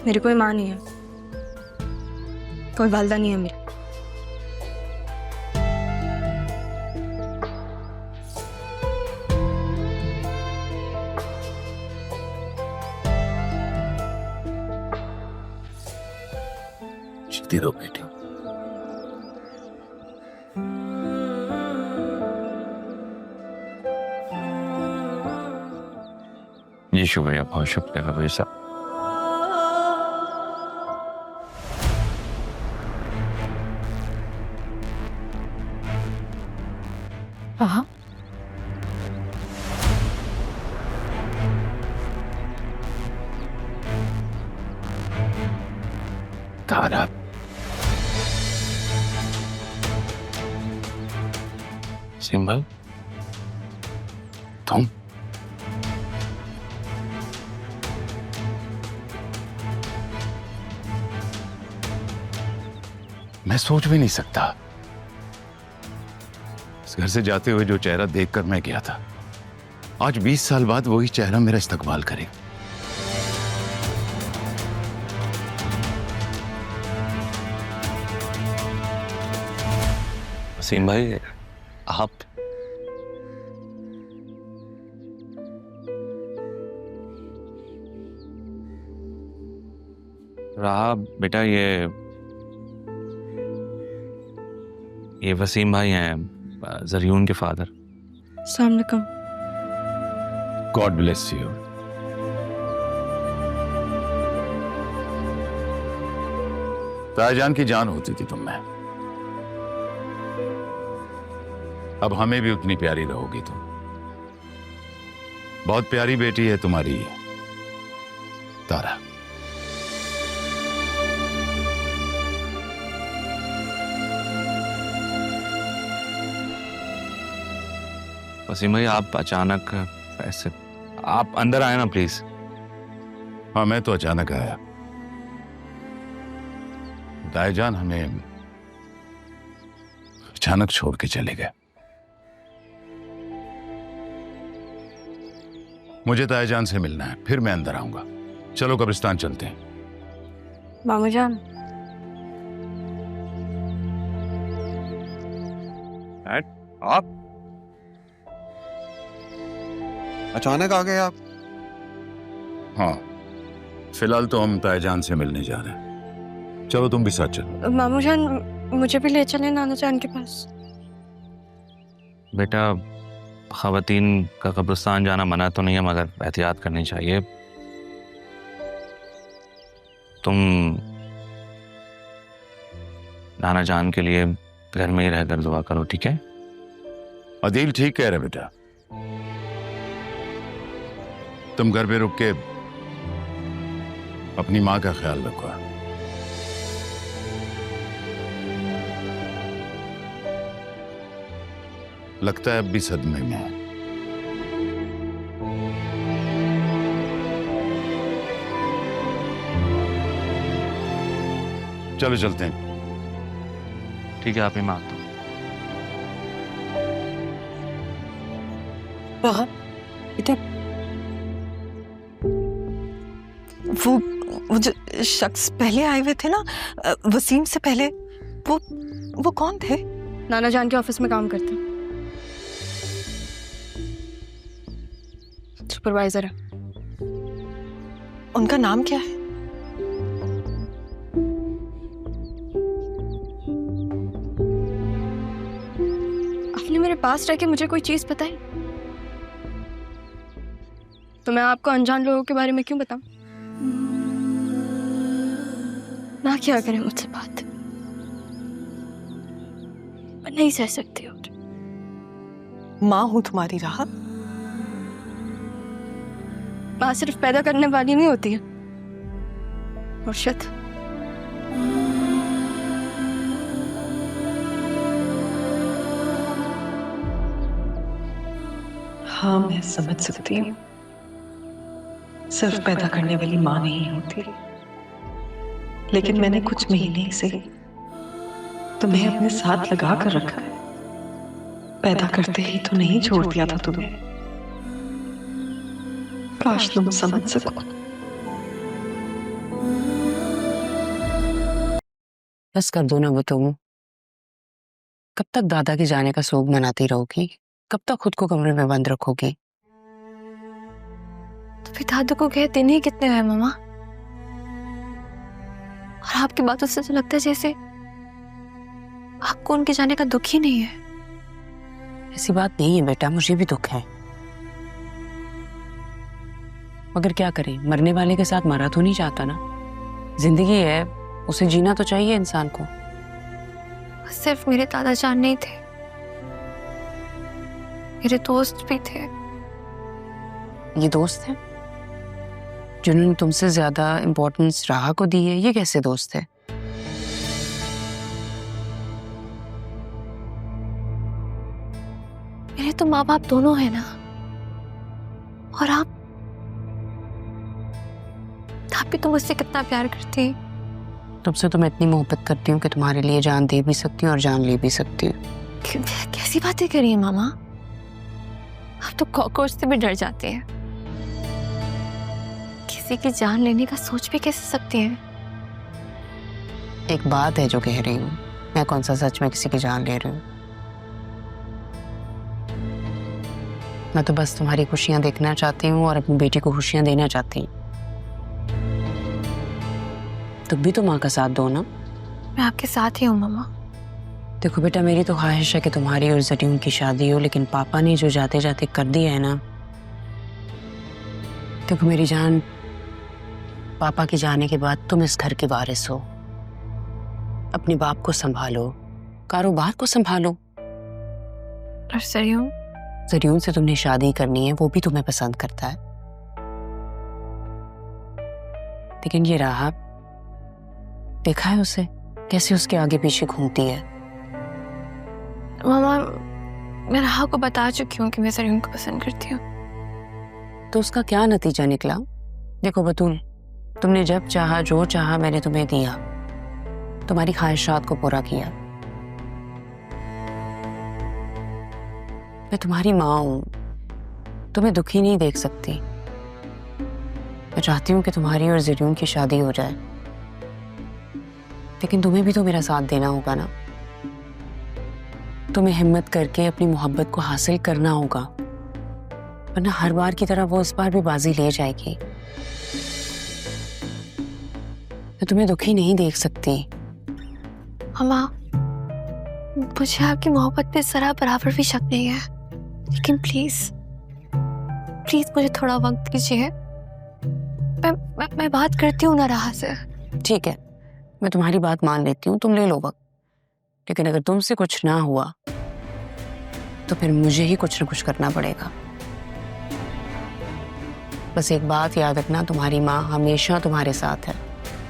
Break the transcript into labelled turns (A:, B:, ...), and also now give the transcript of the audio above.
A: मेरी कोई माँ नहीं है, कोई वालदा नहीं है मेरी।
B: जीती रहो बेटी।
C: जी शुक्रिया, बहुत शुक्रिया भाई साहब।
A: हाँ,
B: तारा, सिंबल, तुम मैं सोच भी नहीं सकता। इस घर से जाते हुए जो चेहरा देखकर मैं गया था, आज 20 साल बाद वही चेहरा मेरा इस्तकबाल करे।
C: वसीम भाई, आप रहा बेटा, ये वसीम भाई हैं, जरियून के फादर।
A: अस्सलाम वालेकुम।
B: God bless you. ताजान की जान होती थी तुम में, अब हमें भी उतनी प्यारी रहोगी तुम। बहुत प्यारी बेटी है तुम्हारी तारा।
C: वसीम भाई, आप अचानक ऐसे, आप अंदर आए ना प्लीज।
B: हाँ, मैं तो अचानक आया। दाईजान हमें अचानक छोड़ के चले गए। मुझे ताईजान से मिलना है, फिर मैं अंदर आऊंगा। चलो कब्रिस्तान चलते हैं।
A: मामू जान,
C: आप
D: अचानक आ गए आप?
B: हाँ, फिलहाल तो हम ताईजान से मिलने जा रहे हैं। चलो तुम भी साथ चलो।
A: मामू जान मुझे भी ले चले नाना जान के पास।
C: बेटा, ख़वातीन का कब्रिस्तान जाना मना तो नहीं है, मगर एहतियात करनी चाहिए। तुम नाना जान के लिए घर में ही रहकर दुआ करो, ठीक है?
B: अदील ठीक कह रहे बेटा, तुम घर पे रुक के अपनी माँ का ख्याल रखो। लगता है अब भी सदमे में है। चलो चलते हैं।
C: ठीक है, आप ही मानता हूँ।
E: इधर वो जो शख्स पहले आए हुए थे ना, वसीम से पहले, वो कौन थे?
A: नाना जान के ऑफिस में काम करते हैं, सुपरवाइजर है।
E: उनका नाम क्या है?
A: आपने मेरे पास रह के मुझे कोई चीज बताई तो मैं आपको अनजान लोगों के बारे में क्यों बताऊं? ना क्या करें मुझसे बात, मैं नहीं सह सकती और।
E: माँ हूं तुम्हारी राह।
A: माँ सिर्फ पैदा करने वाली नहीं होती है मुर्शद।
E: हाँ, मैं समझ सकती हूँ, सिर्फ पैदा करने वाली माँ नहीं होती, लेकिन मैंने कुछ महीने से तुम्हें अपने साथ लगा कर रखा है। पैदा करते ही तो नहीं छोड़ दिया था तुम्हें। काश तुम समझ सको।
A: बस कर दो ना वो तुम। कब तक दादा के जाने का शोक मनाती रहोगी? कब तक खुद को कमरे में बंद रखोगी?
F: तो फिर दादू को गए दिन ही कितने हुए मामा? और आपकी बातों से तो लगता है जैसे आपको उनके जाने का दुख ही नहीं है।
A: ऐसी बात नहीं है बेटा, मुझे भी दुख है, मगर क्या करें, मरने वाले के साथ मरा तो नहीं चाहता ना। जिंदगी है, उसे जीना तो चाहिए इंसान को।
F: सिर्फ मेरे दादा जान नहीं थे, मेरे दोस्त भी थे।
A: ये दोस्त है जिन्होंने तुमसे ज्यादा इम्पोर्टेंस राहा को दी है? ये कैसे दोस्त है?
F: मेरे तो माँ बाप दोनों हैं ना। और आप भी तो मुझसे कितना प्यार करती।
A: तुमसे तो मैं इतनी मोहब्बत करती हूँ कि तुम्हारे लिए जान दे भी सकती हूँ और जान ले भी सकती हूँ।
F: कैसी बातें करी है मामा? आप तो कॉकरोच से भी डर जाते हैं। किसी की जान लेने का सोच भी कैसे सकते हैं?
A: एक बात है जो कह रही हूँ, मैं कौन सा सच में किसी की जान ले रही हूँ? मैं तो बस तुम्हारी खुशियां देखना चाहती हूँ और अपनी बेटी को खुशियां देना चाहती हूँ। तुम भी तो माँ का साथ दो ना।
F: मैं आपके साथ ही हूँ मामा।
A: देखो बेटा, मेरी तो ख्वाहिश है कि तुम्हारी और जरीन की शादी हो, लेकिन पापा ने जो जाते जाते कर दिया है ना। देखो मेरी जान, पापा के जाने के बाद तुम इस घर के वारिस हो। अपने बाप को संभालो, कारोबार को संभालो।
F: और
A: जरीन से तुमने शादी करनी है, वो भी तुम्हें पसंद करता है। लेकिन ये राह देखा है उसे, कैसे उसके आगे पीछे घूमती है।
F: मामा, मैं राह को बता चुकी हूँ कि मैं जरीन को पसंद करती हूँ।
A: तो उसका क्या नतीजा निकला? देखो बतूल, तुमने जब चाहा जो चाहा मैंने तुम्हें दिया, तुम्हारी ख्वाहिशात को पूरा किया। मैं तुम्हारी माँ हूं, तुम्हें दुखी नहीं देख सकती। मैं चाहती हूँ कि तुम्हारी और जरीन की शादी हो जाए, लेकिन तुम्हें भी तो मेरा साथ देना होगा ना। तुम्हें हिम्मत करके अपनी मोहब्बत को हासिल करना होगा, वरना हर बार की तरह वो इस बार भी बाजी ले जाएगी। मैं तुम्हें दुखी नहीं देख सकती।
F: मामा, मुझे आपकी मोहब्बत पे जरा बराबर भी शक नहीं है, लेकिन प्लीज मुझे थोड़ा वक्त दीजिए। मैं बात करती हूँ ना राह से।
A: ठीक है, मैं तुम्हारी बात मान लेती हूँ, तुम ले लो वक्त। लेकिन अगर तुमसे कुछ ना हुआ तो फिर मुझे ही कुछ ना कुछ करना पड़ेगा। बस एक बात याद रखना, तुम्हारी माँ हमेशा तुम्हारे साथ है।